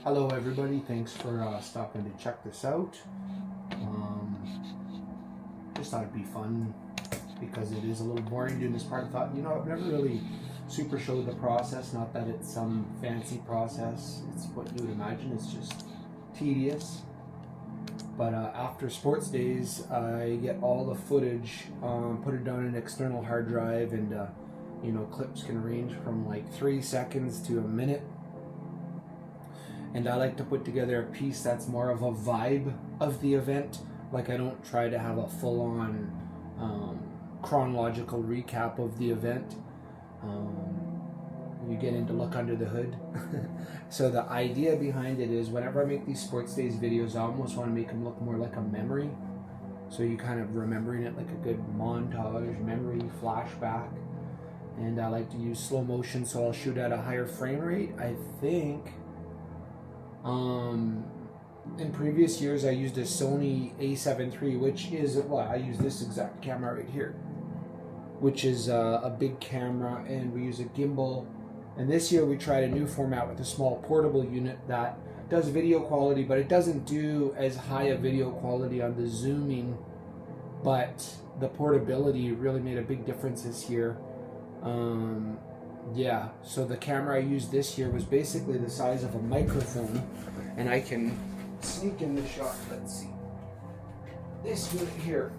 Hello everybody, thanks for stopping to check this out. Just thought it'd be fun because it is a little boring doing this part. I thought, I've never really super showed the process, not that it's some fancy process, it's what you would imagine, it's just tedious. But after sports days, I get all the footage, put it down in an external hard drive, and clips can range from like 3 seconds to a minute. And I like to put together a piece that's more of a vibe of the event. Like, I don't try to have a full-on chronological recap of the event. You get into look under the hood. So the idea behind it is whenever I make these sports days videos, I almost want to make them look more like a memory. So you kind of remembering it like a good montage, memory, flashback. And I like to use slow motion, so I'll shoot at a higher frame rate. I think in previous years I used a Sony A7 III, which is, I use this exact camera right here, which is a big camera, and we use a gimbal. And this year we tried a new format with a small portable unit that does video quality, but it doesn't do as high a video quality on the zooming, but the portability really made a big difference this year. So the camera I used this year was basically the size of a microphone, and I can sneak in the shot. Let's see. This unit here,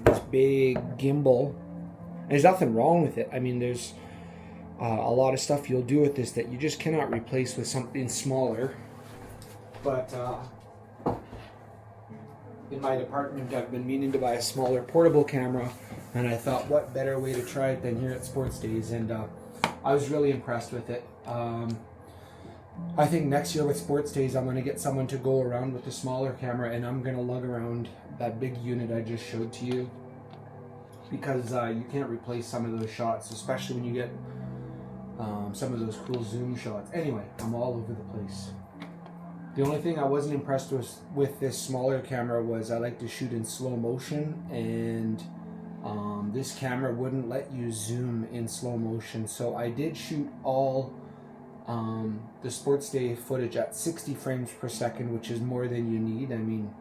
this big gimbal. There's nothing wrong with it. I mean, there's a lot of stuff you'll do with this that you just cannot replace with something smaller. But in my department, I've been meaning to buy a smaller portable camera, and I thought, what better way to try it than here at Sports Days? And I was really impressed with it. I think next year with Sports Days, I'm going to get someone to go around with the smaller camera, and I'm going to lug around that big unit I just showed to you, because you can't replace some of those shots, especially when you get some of those cool zoom shots. Anyway, I'm all over the place. The only thing I wasn't impressed with this smaller camera was I like to shoot in slow motion, and this camera wouldn't let you zoom in slow motion. So I did shoot all the sports day footage at 60 frames per second, which is more than you need. I mean,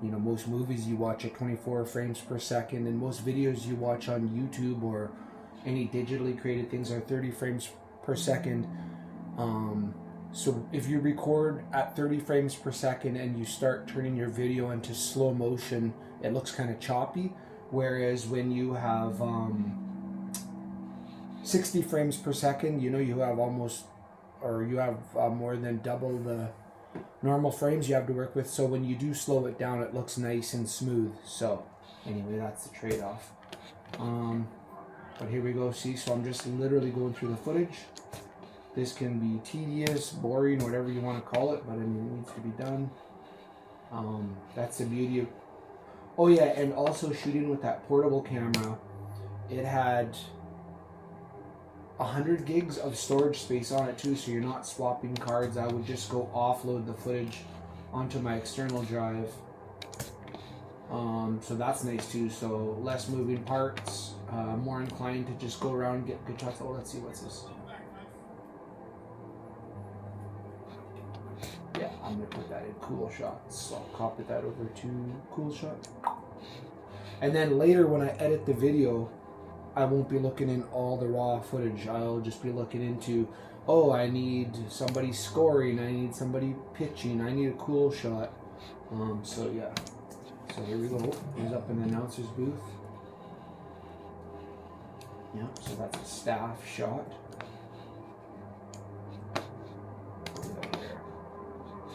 most movies you watch at 24 frames per second, and most videos you watch on YouTube or any digitally created things are 30 frames per second. So if you record at 30 frames per second and you start turning your video into slow motion, it looks kind of choppy. Whereas when you have 60 frames per second, you have almost, or you have more than double the normal frames you have to work with. So when you do slow it down, it looks nice and smooth. So anyway, that's the trade-off. But here we go. See, so I'm just literally going through the footage. This can be tedious, boring, whatever you want to call it, but I mean, it needs to be done. That's the beauty of... Oh yeah, and also shooting with that portable camera, it had 100 gigs of storage space on it too, so you're not swapping cards. I would just go offload the footage onto my external drive. So that's nice too, so less moving parts, more inclined to just go around and get good shots. Oh, let's see, what's this? Yeah, I'm going to put that in cool shots, so I'll copy that over to cool shot. And then later when I edit the video, I won't be looking in all the raw footage. I'll just be looking into, I need somebody scoring, I need somebody pitching, I need a cool shot. So yeah. So here we go. He's up in the announcer's booth. Yeah, so that's a staff shot.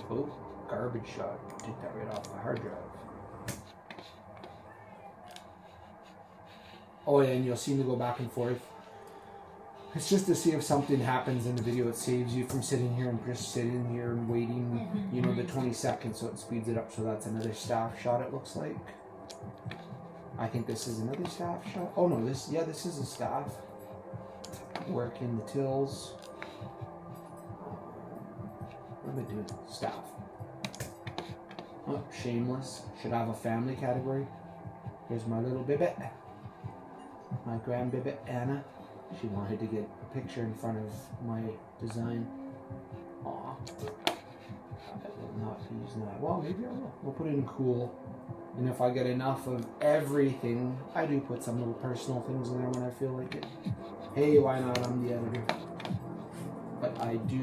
Oh, garbage shot. Take that right off the hard drive. Oh yeah, and you'll see me go back and forth. It's just to see if something happens in the video. It saves you from sitting here and just sitting here and waiting, the 20 seconds, so it speeds it up. So that's another staff shot, it looks like. I think this is another staff shot. Oh no, this is a staff. Working the tills. What am I doing? Staff. Oh, shameless. Should have a family category. Here's my little bibbit. My grandbibbit, Anna. She wanted to get a picture in front of my design. Aw. I will not be using that. Well, maybe I will. We'll put it in cool. And if I get enough of everything, I do put some little personal things in there when I feel like it. Hey, why not? I'm the editor. But I do,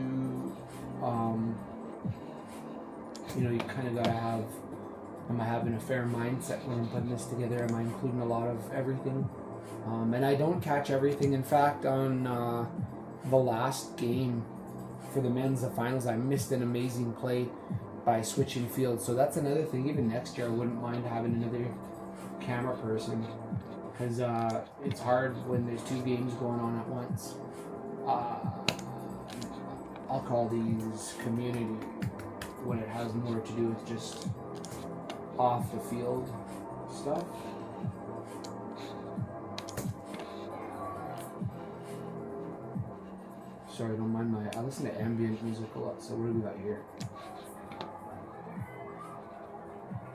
you know, you kind of gotta have, am I having a fair mindset when I'm putting this together? Am I including a lot of everything? And I don't catch everything. In fact, on the last game for the men's, the finals, I missed an amazing play by switching fields. So that's another thing. Even next year, I wouldn't mind having another camera person, because it's hard when there's two games going on at once. I'll call these community when it has more to do with just off the field stuff. Sorry, don't mind my, I listen to ambient music a lot, so what do we got here?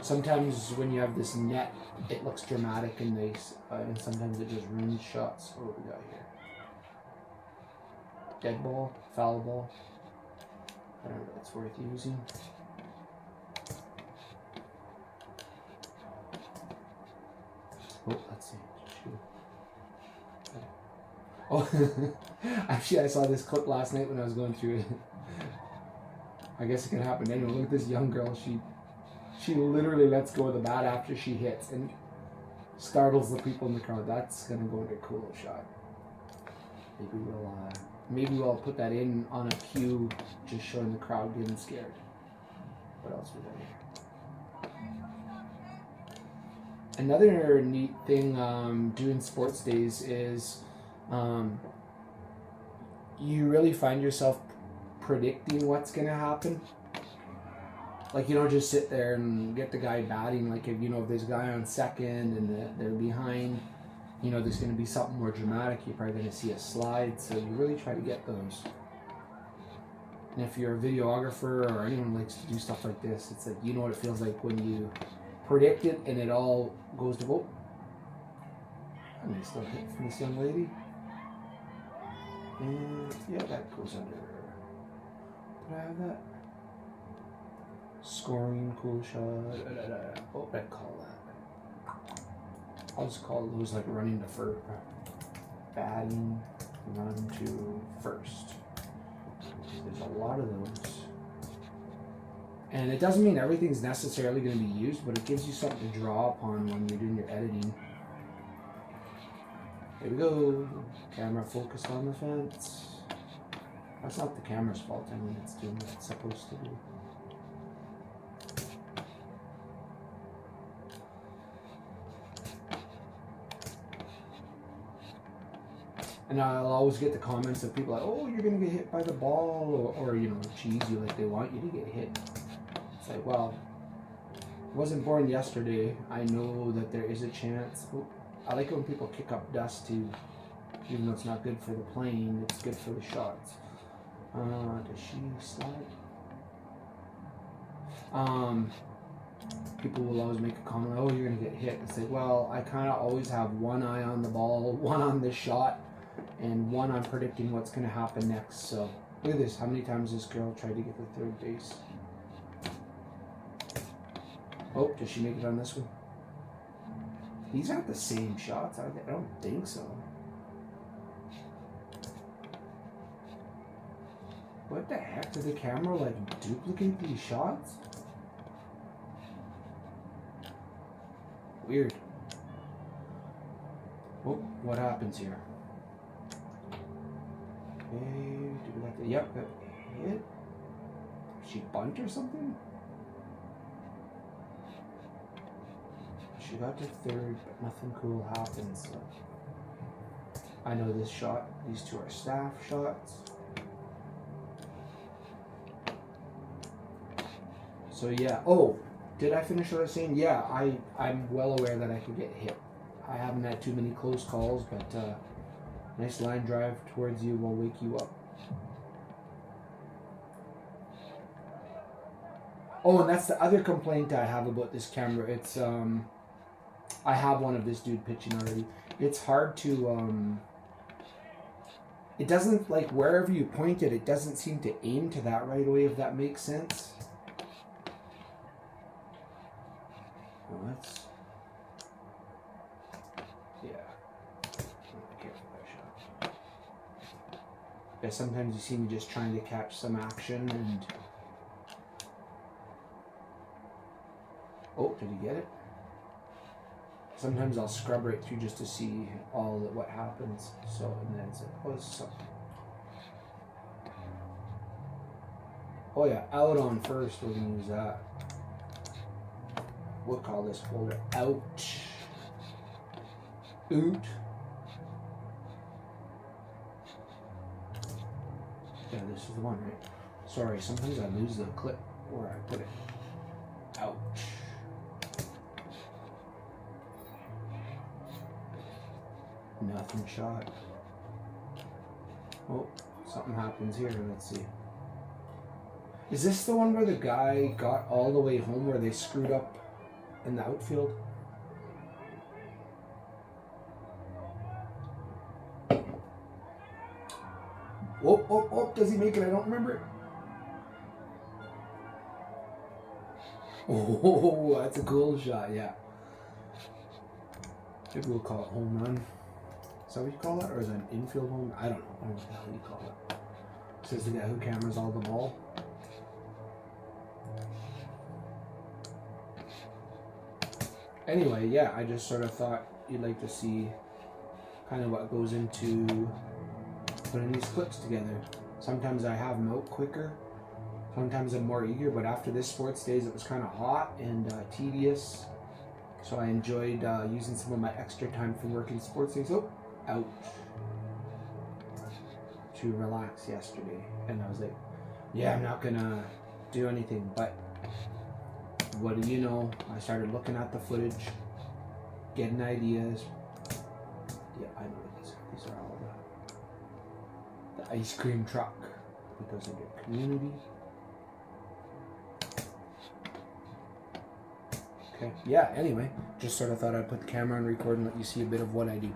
Sometimes when you have this net, it looks dramatic and nice, and sometimes it just ruins shots. What do we got here? Dead ball, foul ball. I don't know if it's worth using. Oh, let's see. Oh, actually, I saw this clip last night when I was going through it. I guess it can happen anyway. Look at this young girl. She literally lets go of the bat after she hits and startles the people in the crowd. That's gonna go into a cool shot. Maybe we'll put that in on a cue, just showing the crowd getting scared. What else we got here? Another neat thing doing sports days is you really find yourself predicting what's going to happen. Like, you don't just sit there and get the guy batting. Like, if you know, if there's a guy on second and they're behind, you know, there's going to be something more dramatic. You're probably going to see a slide. So you really try to get those. And if you're a videographer or anyone who likes to do stuff like this, it's like, you know what it feels like when you predict it and it all goes to vote. I mean, still hit from this young lady. And yeah, that goes under. Did I have that? Scoring, cool shot. What would I call that? I'll just call those like running to first. Batting, run to first. There's a lot of those. And it doesn't mean everything's necessarily going to be used, but it gives you something to draw upon when you're doing your editing. Here we go. Camera focused on the fence. That's not the camera's fault. I mean, it's doing what it's supposed to do. And I'll always get the comments of people like, oh, you're going to get hit by the ball, or you know, geez, you like, they want you to get hit. It's like, well, I wasn't born yesterday. I know that there is a chance. Oh, I like it when people kick up dust too. Even though it's not good for the plane, it's good for the shots. Does she slide? People will always make a comment, oh, you're going to get hit. It's like, well, I kind of always have one eye on the ball, one on the shot, and one on predicting what's going to happen next. So look at this. How many times this girl tried to get the third base? Oh, does she make it on this one? These aren't the same shots, are they? I don't think so. What the heck? Did the camera like duplicate these shots? Weird. Oh, what happens here? Okay, do we like that? Yep, that hit. She bunt or something? She got to third, but nothing cool happened, so. I know this shot. These two are staff shots. So yeah. Oh, did I finish what I was saying? Yeah, I'm well aware that I could get hit. I haven't had too many close calls, but nice line drive towards you will wake you up. Oh, and that's the other complaint I have about this camera. It's I have one of this dude pitching already. It's hard to it doesn't, like, wherever you point it, it doesn't seem to aim to that right away, if that makes sense. Well, that's... Yeah. Be careful there, Sean. Yeah, sometimes you see me just trying to catch some action and... Oh, did he get it? Sometimes I'll scrub right through just to see all of what happens. So, and then it's like, oh, this is something. Oh yeah, out on first, we're gonna use that. We'll call this folder ouch. Oot. Yeah, this is the one, right? Sorry, sometimes I lose the clip where I put it. Ouch. Nothing shot. Oh, something happens here. Let's see. Is this the one where the guy got all the way home where they screwed up in the outfield? Oh, does he make it? I don't remember it. Oh, that's a cool shot, yeah. Maybe we'll call it home run. Is that what you call that? Or is that an infield home? I don't know. I don't know what the hell you call it. Says the guy who cameras all the ball. Anyway, yeah, I just sort of thought you'd like to see kind of what goes into putting these clips together. Sometimes I have them out quicker. Sometimes I'm more eager, but after this sports days, it was kind of hot and tedious. So I enjoyed using some of my extra time from working sports days. Oh, ouch. To relax yesterday. And I was like, yeah, I'm not gonna do anything, but what do you know? I started looking at the footage, getting ideas. Yeah, I know what these are all the ice cream truck because of your community. Okay, yeah, anyway, just sort of thought I'd put the camera on record and let you see a bit of what I do.